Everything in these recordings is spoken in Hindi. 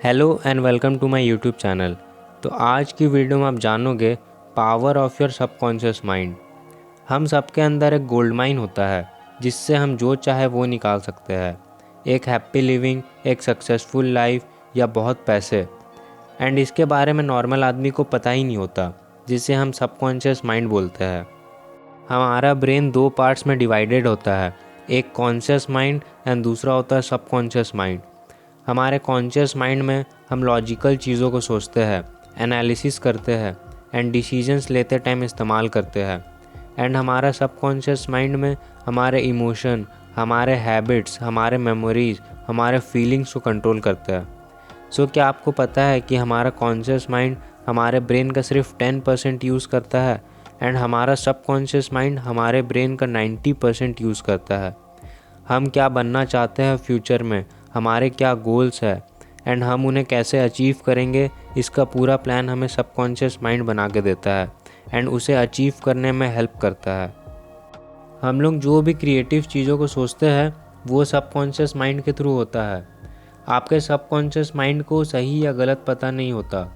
Hello and welcome to my YouTube channel. तो आज की वीडियो में आप जानोगे power of your subconscious mind. हम सबके अंदर एक गोल्ड माइन होता है जिससे हम जो चाहे वो निकाल सकते हैं। एक हैप्पी लिविंग, एक सक्सेसफुल लाइफ या बहुत पैसे। एंड इसके बारे में नॉर्मल आदमी को पता ही नहीं होता, जिसे हम सबकॉन्शियस माइंड बोलते हैं। हमारा ब्रेन दो पार्ट्स में डिवाइडेड होता है, एक कॉन्शियस माइंड एंड दूसरा होता है सबकॉन्शियस माइंड। हमारे कॉन्शियस माइंड में हम लॉजिकल चीज़ों को सोचते हैं, एनालिसिस करते हैं एंड डिसीजंस लेते टाइम इस्तेमाल करते हैं। एंड हमारा सबकॉन्शियस माइंड में हमारे इमोशन, हमारे हैबिट्स, हमारे मेमोरीज, हमारे फीलिंग्स को कंट्रोल करते हैं। सो क्या आपको पता है कि हमारा कॉन्शियस माइंड हमारे ब्रेन का सिर्फ 10% यूज़ करता है एंड हमारा सबकॉन्शियस माइंड हमारे ब्रेन का 90% यूज़ करता है। हम क्या बनना चाहते हैं फ्यूचर में, हमारे क्या गोल्स है एंड हम उन्हें कैसे अचीव करेंगे, इसका पूरा प्लान हमें सबकॉन्शियस माइंड बना के देता है एंड उसे अचीव करने में हेल्प करता है। हम लोग जो भी क्रिएटिव चीज़ों को सोचते हैं वो सबकॉन्शियस माइंड के थ्रू होता है। आपके सबकॉन्शियस माइंड को सही या गलत पता नहीं होता।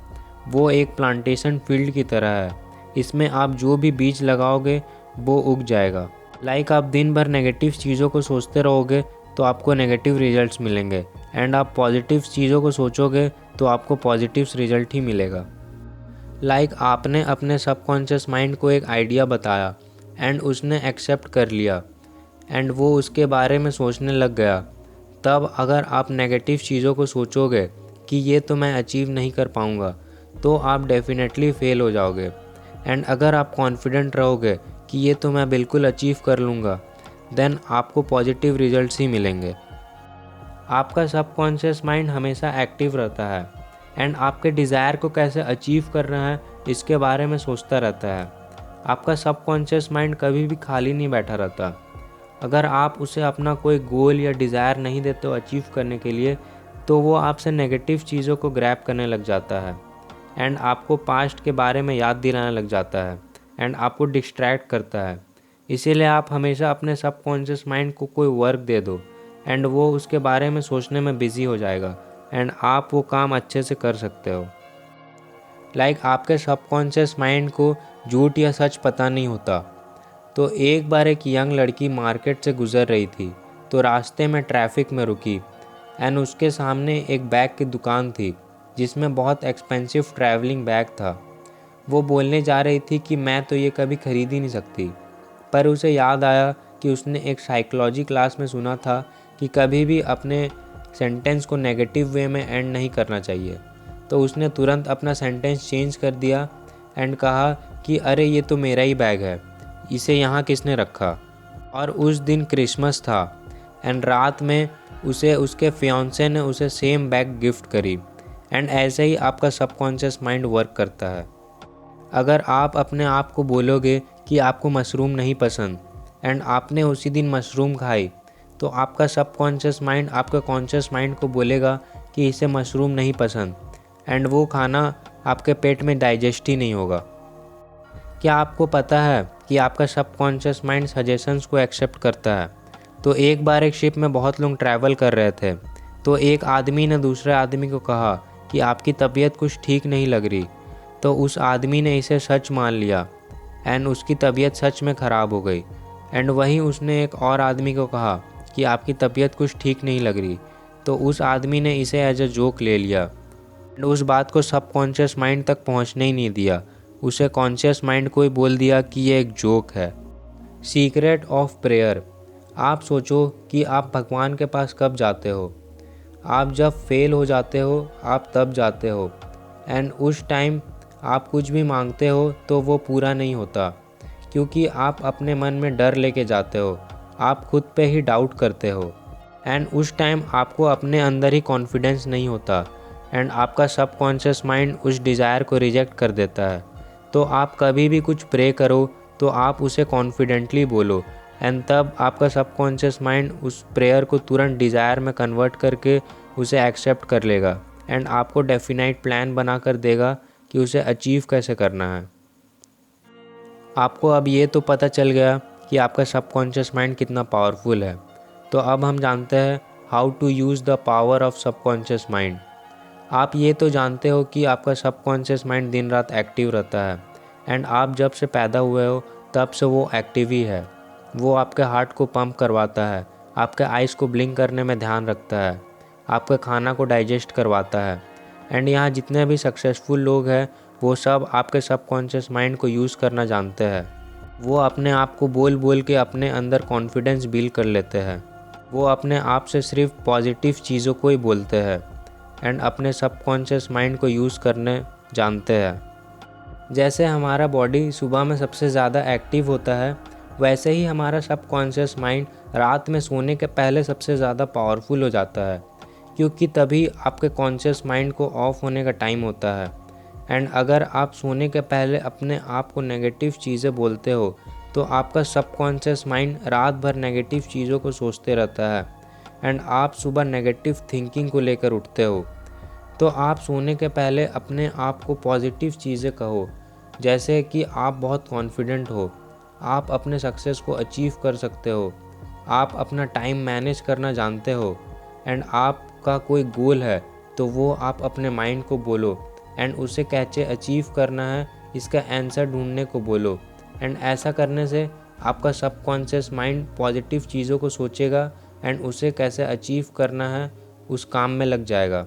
वो एक प्लांटेशन फील्ड की तरह है, इसमें आप जो भी बीज लगाओगे वो उग जाएगा। आप दिन भर नेगेटिव चीज़ों को सोचते रहोगे तो आपको नेगेटिव रिजल्ट्स मिलेंगे एंड आप पॉजिटिव चीज़ों को सोचोगे तो आपको पॉजिटिव रिजल्ट ही मिलेगा। आपने अपने सबकॉन्शियस माइंड को एक आइडिया बताया एंड उसने एक्सेप्ट कर लिया एंड वो उसके बारे में सोचने लग गया। तब अगर आप नेगेटिव चीज़ों को सोचोगे कि ये तो मैं अचीव नहीं कर पाऊँगा, तो आप डेफिनेटली फेल हो जाओगे। एंड अगर आप कॉन्फिडेंट रहोगे कि ये तो मैं बिल्कुल अचीव कर लूँगा, देन आपको पॉजिटिव रिजल्ट्स ही मिलेंगे। आपका सबकॉन्शियस माइंड हमेशा एक्टिव रहता है एंड आपके डिज़ायर को कैसे अचीव करना है इसके बारे में सोचता रहता है। आपका सबकॉन्शियस माइंड कभी भी खाली नहीं बैठा रहता। अगर आप उसे अपना कोई गोल या डिज़ायर नहीं देते हो अचीव करने के लिए, तो वो आपसे नेगेटिव चीज़ों को ग्रैब करने लग जाता है एंड आपको पास्ट के बारे में याद दिलाने लग जाता है एंड आपको डिस्ट्रैक्ट करता है। इसीलिए आप हमेशा अपने सबकॉन्शियस माइंड को कोई वर्क दे दो एंड वो उसके बारे में सोचने में बिज़ी हो जाएगा एंड आप वो काम अच्छे से कर सकते हो। आपके सबकॉन्शियस माइंड को झूठ या सच पता नहीं होता। तो एक बार एक यंग लड़की मार्केट से गुज़र रही थी, तो रास्ते में ट्रैफिक में रुकी एंड उसके सामने एक बैग की दुकान थी जिसमें बहुत एक्सपेंसिव ट्रैवलिंग बैग था। वो बोलने जा रही थी कि मैं तो ये कभी खरीद ही नहीं सकती, पर उसे याद आया कि उसने एक साइकोलॉजी क्लास में सुना था कि कभी भी अपने सेंटेंस को नेगेटिव वे में एंड नहीं करना चाहिए। तो उसने तुरंत अपना सेंटेंस चेंज कर दिया एंड कहा कि अरे ये तो मेरा ही बैग है, इसे यहाँ किसने रखा। और उस दिन क्रिसमस था एंड रात में उसे उसके फियांसे ने उसे सेम बैग गिफ्ट करी। एंड ऐसे ही आपका सबकॉन्शियस माइंड वर्क करता है। अगर आप अपने आप को बोलोगे कि आपको मशरूम नहीं पसंद एंड आपने उसी दिन मशरूम खाई, तो आपका सबकॉन्शियस माइंड आपका कॉन्शियस माइंड को बोलेगा कि इसे मशरूम नहीं पसंद एंड वो खाना आपके पेट में डाइजेस्ट ही नहीं होगा। क्या आपको पता है कि आपका सबकॉन्शियस माइंड सजेशंस को एक्सेप्ट करता है? तो एक बार एक शिप में बहुत लोग ट्रैवल कर रहे थे, तो एक आदमी ने दूसरे आदमी को कहा कि आपकी तबीयत कुछ ठीक नहीं लग रही। तो उस आदमी ने इसे सच मान लिया एंड उसकी तबीयत सच में ख़राब हो गई। एंड वहीं उसने एक और आदमी को कहा कि आपकी तबीयत कुछ ठीक नहीं लग रही, तो उस आदमी ने इसे एज अ जोक ले लिया एंड उस बात को सबकॉन्शियस माइंड तक पहुंचने ही नहीं दिया। उसे कॉन्शियस माइंड को ही बोल दिया कि ये एक जोक है। Secret of prayer. आप सोचो कि आप भगवान के पास कब जाते हो? आप जब फेल हो जाते हो, आप तब जाते हो एंड उस टाइम आप कुछ भी मांगते हो तो वो पूरा नहीं होता, क्योंकि आप अपने मन में डर लेके जाते हो, आप खुद पे ही डाउट करते हो एंड उस टाइम आपको अपने अंदर ही कॉन्फिडेंस नहीं होता एंड आपका सबकॉन्शियस माइंड उस डिज़ायर को रिजेक्ट कर देता है। तो आप कभी भी कुछ प्रे करो तो आप उसे कॉन्फिडेंटली बोलो एंड तब आपका सबकॉन्शियस माइंड उस प्रेयर को तुरंत डिज़ायर में कन्वर्ट करके उसे एक्सेप्ट कर लेगा एंड आपको डेफिनाइट प्लान बना कर देगा कि उसे अचीव कैसे करना है। आपको अब ये तो पता चल गया कि आपका सबकॉन्शियस माइंड कितना पावरफुल है। तो अब हम जानते हैं how to use the power of subconscious mind. आप ये तो जानते हो कि आपका सबकॉन्शियस माइंड दिन रात एक्टिव रहता है एंड आप जब से पैदा हुए हो तब से वो एक्टिव ही है। वो आपके हार्ट को पंप करवाता है, आपके आइज़ को ब्लिंक करने में ध्यान रखता है, आपके खाना को डाइजेस्ट करवाता है। एंड यहाँ जितने भी सक्सेसफुल लोग हैं वो सब आपके सबकॉन्शियस माइंड को यूज़ करना जानते हैं। वो अपने आप को बोल बोल के अपने अंदर कॉन्फिडेंस बिल्ड कर लेते हैं। वो अपने आप से सिर्फ पॉजिटिव चीज़ों को ही बोलते हैं एंड अपने सबकॉन्शियस माइंड को यूज़ करने जानते हैं। जैसे हमारा बॉडी सुबह में सबसे ज़्यादा एक्टिव होता है, वैसे ही हमारा सबकॉन्शियस माइंड रात में सोने के पहले सबसे ज़्यादा पावरफुल हो जाता है, क्योंकि तभी आपके कॉन्शियस माइंड को ऑफ होने का टाइम होता है। एंड अगर आप सोने के पहले अपने आप को नेगेटिव चीज़ें बोलते हो तो आपका सबकॉन्शियस माइंड रात भर नेगेटिव चीज़ों को सोचते रहता है एंड आप सुबह नेगेटिव थिंकिंग को लेकर उठते हो। तो आप सोने के पहले अपने आप को पॉजिटिव चीज़ें कहो, जैसे कि आप बहुत कॉन्फिडेंट हो, आप अपने सक्सेस को अचीव कर सकते हो, आप अपना टाइम मैनेज करना जानते हो एंड आपका कोई गोल है तो वो आप अपने माइंड को बोलो एंड उसे कैसे अचीव करना है इसका आंसर ढूंढने को बोलो। एंड ऐसा करने से आपका सबकॉन्शियस माइंड पॉजिटिव चीज़ों को सोचेगा एंड उसे कैसे अचीव करना है उस काम में लग जाएगा।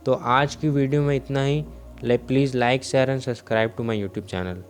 तो आज की वीडियो में इतना ही। Please like share and subscribe to my YouTube channel.